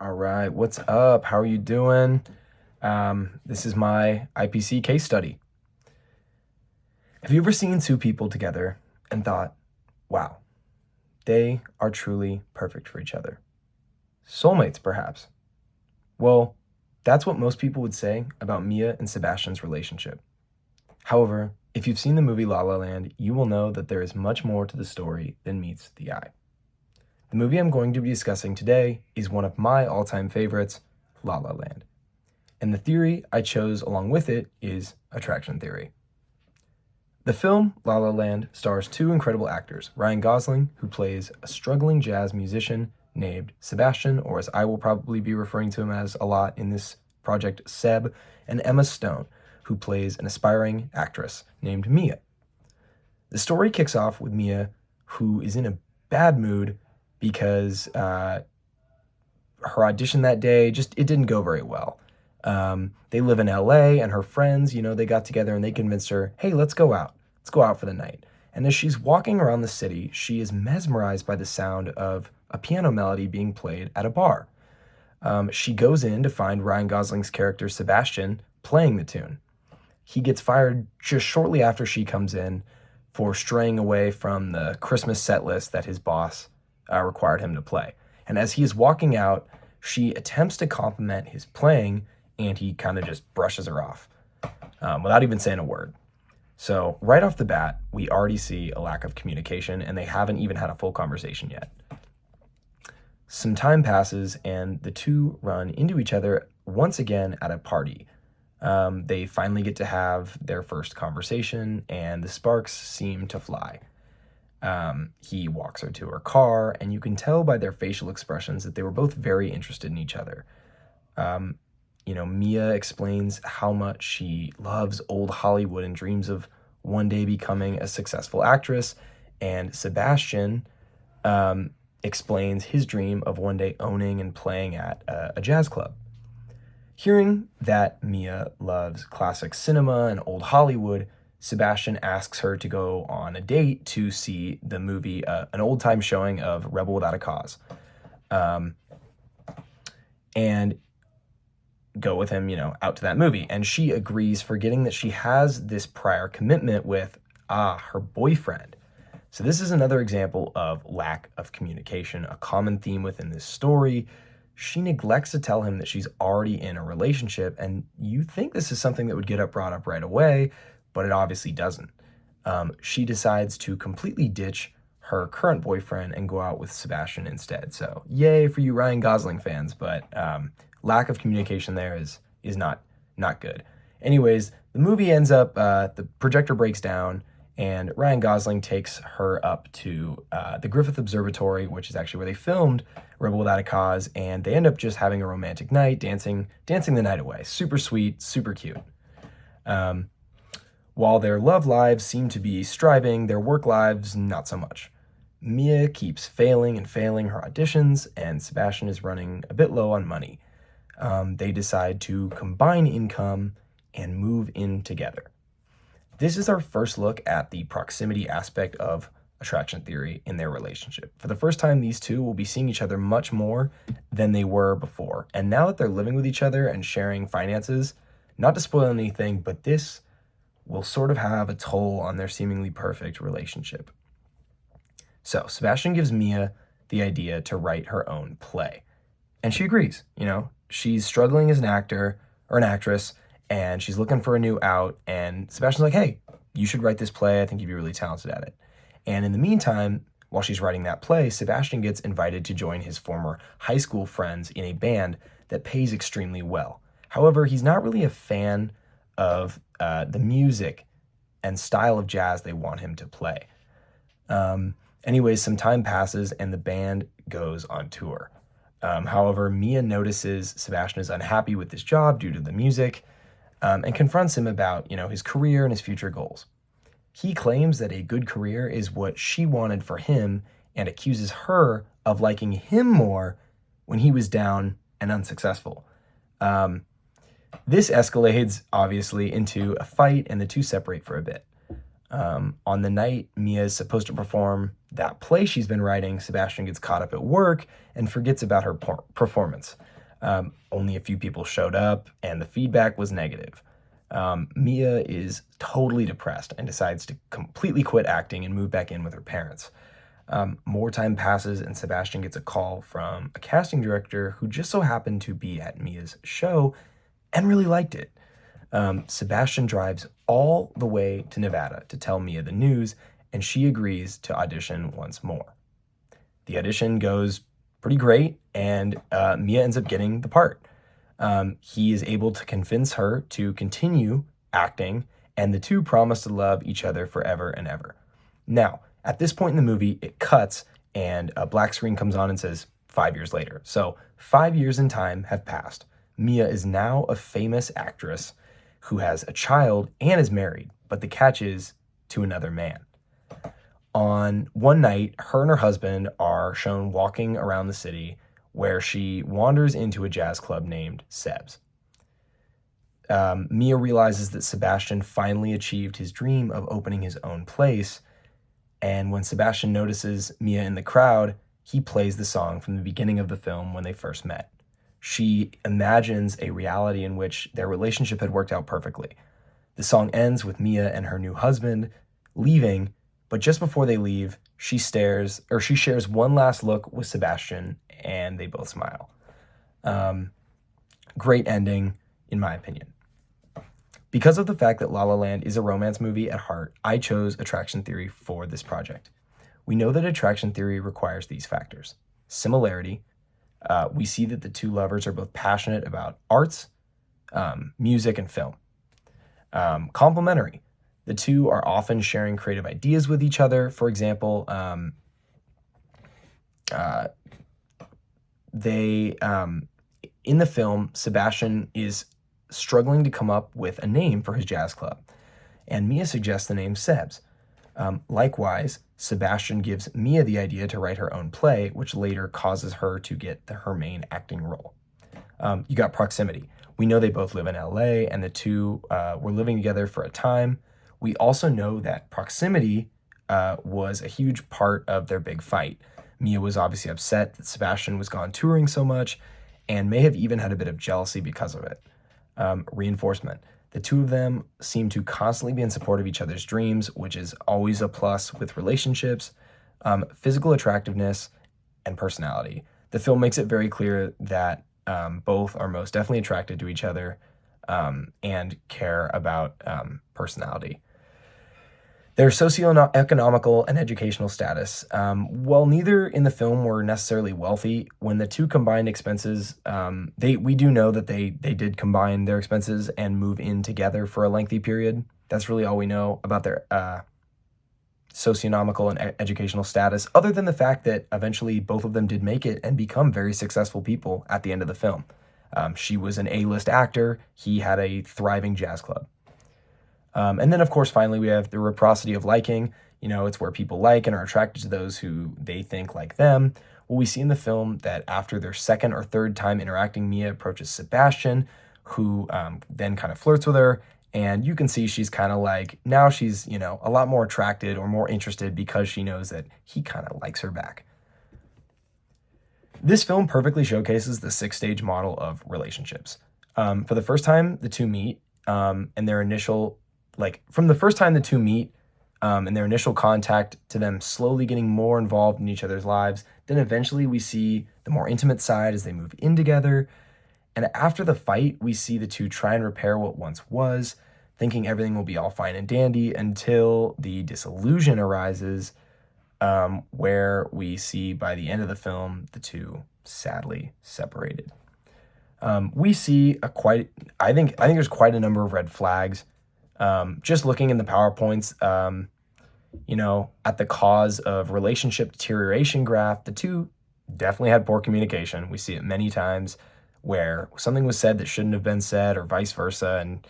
All right, what's up? How are you doing? This is my IPC case study. Have you ever seen two people together and thought, wow, they are truly perfect for each other? Soulmates, perhaps. Well, that's what most people would say about Mia and Sebastian's relationship. However, if you've seen the movie La La Land, you will know that there is much more to the story than meets the eye. The movie I'm going to be discussing today is one of my all-time favorites, La La Land. And the theory I chose along with it is attraction theory. The film La La Land stars two incredible actors, Ryan Gosling, who plays a struggling jazz musician named Sebastian, or as I will probably be referring to him as a lot in this project, Seb, and Emma Stone, who plays an aspiring actress named Mia. The story kicks off with Mia, who is in a bad mood because her audition that day it didn't go very well. They live in LA, and her friends, they got together and they convinced her, hey, let's go out. Let's go out for the night. And as she's walking around the city, she is mesmerized by the sound of a piano melody being played at a bar. She goes in to find Ryan Gosling's character, Sebastian, playing the tune. He gets fired just shortly after she comes in for straying away from the Christmas set list that his boss required him to play. And as he is walking out, she attempts to compliment his playing, and he kind of just brushes her off without even saying a word. So right off the bat, we already see a lack of communication, and they haven't even had a full conversation yet. Some time passes, and the two run into each other once again at a party. They finally get to have their first conversation, and the sparks seem to fly. He walks her to her car, and you can tell by their facial expressions that they were both very interested in each other. Mia explains how much she loves old Hollywood and dreams of one day becoming a successful actress, and Sebastian explains his dream of one day owning and playing at a jazz club. Hearing that Mia loves classic cinema and old Hollywood, Sebastian asks her to go on a date to see the movie, an old-time showing of Rebel Without a Cause, and go with him, out to that movie. And she agrees, forgetting that she has this prior commitment with, her boyfriend. So this is another example of lack of communication, a common theme within this story. She neglects to tell him that she's already in a relationship, and you think this is something that would get brought up right away, but it obviously doesn't. She decides to completely ditch her current boyfriend and go out with Sebastian instead. So yay for you Ryan Gosling fans, but lack of communication there is not good. Anyways, the movie ends up, the projector breaks down, and Ryan Gosling takes her up to the Griffith Observatory, which is actually where they filmed Rebel Without a Cause, and they end up just having a romantic night, dancing the night away. Super sweet, super cute. While their love lives seem to be striving, their work lives, not so much. Mia keeps failing her auditions, and Sebastian is running a bit low on money. They decide to combine income and move in together. This is our first look at the proximity aspect of attraction theory in their relationship. For the first time, these two will be seeing each other much more than they were before. And now that they're living with each other and sharing finances, not to spoil anything, but this will sort of have a toll on their seemingly perfect relationship. So Sebastian gives Mia the idea to write her own play. And she agrees. She's struggling as an actor or an actress, and she's looking for a new out, and Sebastian's like, hey, you should write this play. I think you'd be really talented at it. And in the meantime, while she's writing that play, Sebastian gets invited to join his former high school friends in a band that pays extremely well. However, he's not really a fan of the music and style of jazz they want him to play. Anyways, some time passes, and the band goes on tour. However, Mia notices Sebastian is unhappy with his job due to the music, and confronts him about, his career and his future goals. He claims that a good career is what she wanted for him, and accuses her of liking him more when he was down and unsuccessful. This escalates, obviously, into a fight, and the two separate for a bit. On the night Mia is supposed to perform that play she's been writing, Sebastian gets caught up at work and forgets about her performance. Only a few people showed up, and the feedback was negative. Mia is totally depressed and decides to completely quit acting and move back in with her parents. More time passes, and Sebastian gets a call from a casting director who just so happened to be at Mia's show and really liked it. Sebastian drives all the way to Nevada to tell Mia the news, and she agrees to audition once more. The audition goes pretty great, and Mia ends up getting the part. He is able to convince her to continue acting, and the two promise to love each other forever and ever. Now, at this point in the movie, it cuts, and a black screen comes on and says 5 years later. So 5 years in time have passed. Mia is now a famous actress who has a child and is married, but the catch is to another man. On one night, her and her husband are shown walking around the city where she wanders into a jazz club named Seb's. Mia realizes that Sebastian finally achieved his dream of opening his own place, and when Sebastian notices Mia in the crowd, he plays the song from the beginning of the film when they first met. She imagines a reality in which their relationship had worked out perfectly. The song ends with Mia and her new husband leaving, but just before they leave, she shares one last look with Sebastian, and they both smile. Great ending, in my opinion. Because of the fact that La La Land is a romance movie at heart, I chose attraction theory for this project. We know that attraction theory requires these factors. Similarity. We see that the two lovers are both passionate about arts, music, and film. Complementary. The two are often sharing creative ideas with each other. For example, in the film, Sebastian is struggling to come up with a name for his jazz club, and Mia suggests the name Seb's. Likewise, Sebastian gives Mia the idea to write her own play, which later causes her to get her main acting role. You got proximity. We know they both live in LA, and the two were living together for a time. We also know that proximity was a huge part of their big fight. Mia was obviously upset that Sebastian was gone touring so much, and may have even had a bit of jealousy because of it. Reinforcement. The two of them seem to constantly be in support of each other's dreams, which is always a plus with relationships. Physical attractiveness and personality. The film makes it very clear that both are most definitely attracted to each other and care about personality. Their socioeconomical and educational status. While neither in the film were necessarily wealthy, when the two combined expenses, we do know that they did combine their expenses and move in together for a lengthy period. That's really all we know about their socioeconomical and educational status, other than the fact that eventually both of them did make it and become very successful people at the end of the film. She was an A-list actor. He had a thriving jazz club. And then, of course, finally, we have the reciprocity of liking. It's where people like and are attracted to those who they think like them. Well, we see in the film that after their second or third time interacting, Mia approaches Sebastian, who then kind of flirts with her. And you can see she's kind of like, now she's, a lot more attracted or more interested because she knows that he kind of likes her back. This film perfectly showcases the 6-stage model of relationships. For the first time the two meet, and their initial from the first time the two meet and their initial contact to them slowly getting more involved in each other's lives, then eventually we see the more intimate side as they move in together. And after the fight, we see the two try and repair what once was, thinking everything will be all fine and dandy until the disillusion arises, where we see by the end of the film, the two sadly separated. We see I think there's quite a number of red flags. Just looking in the PowerPoints, at the cause of relationship deterioration graph, the two definitely had poor communication. We see it many times where something was said that shouldn't have been said or vice versa. And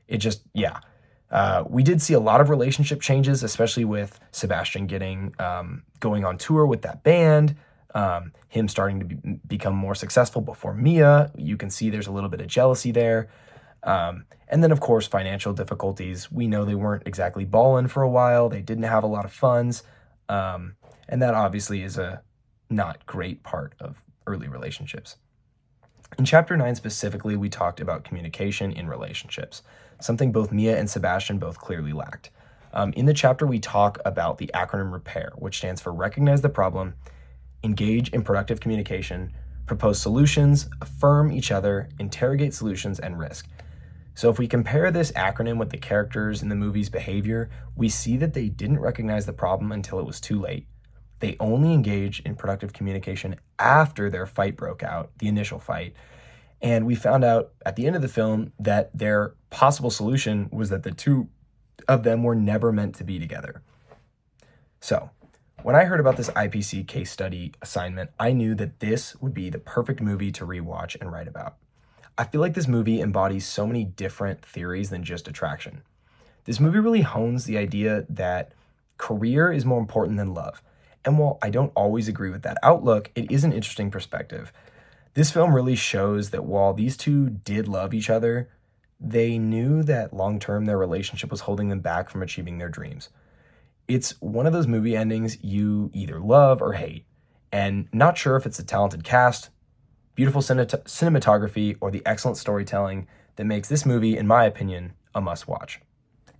it just, we did see a lot of relationship changes, especially with Sebastian going on tour with that band, him starting to become more successful before Mia. You can see there's a little bit of jealousy there. And then, of course, financial difficulties. We know they weren't exactly ballin' for a while. They didn't have a lot of funds. And And that obviously is a not great part of early relationships. In chapter 9 specifically, we talked about communication in relationships, something both Mia and Sebastian both clearly lacked. In the chapter, we talk about the acronym REPAIR, which stands for Recognize the Problem, Engage in Productive Communication, Propose Solutions, Affirm each other, Interrogate Solutions, and Risk. So if we compare this acronym with the characters in the movie's behavior, we see that they didn't recognize the problem until it was too late. They only engaged in productive communication after their fight broke out, the initial fight. And we found out at the end of the film that their possible solution was that the two of them were never meant to be together. So, when I heard about this IPC case study assignment, I knew that this would be the perfect movie to rewatch and write about. I feel like this movie embodies so many different theories than just attraction. This movie really hones the idea that career is more important than love. And while I don't always agree with that outlook, it is an interesting perspective. This film really shows that while these two did love each other, they knew that long-term their relationship was holding them back from achieving their dreams. It's one of those movie endings you either love or hate, and not sure if it's a talented cast, beautiful cinematography, or the excellent storytelling that makes this movie, in my opinion, a must-watch.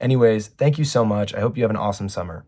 Anyways, thank you so much. I hope you have an awesome summer.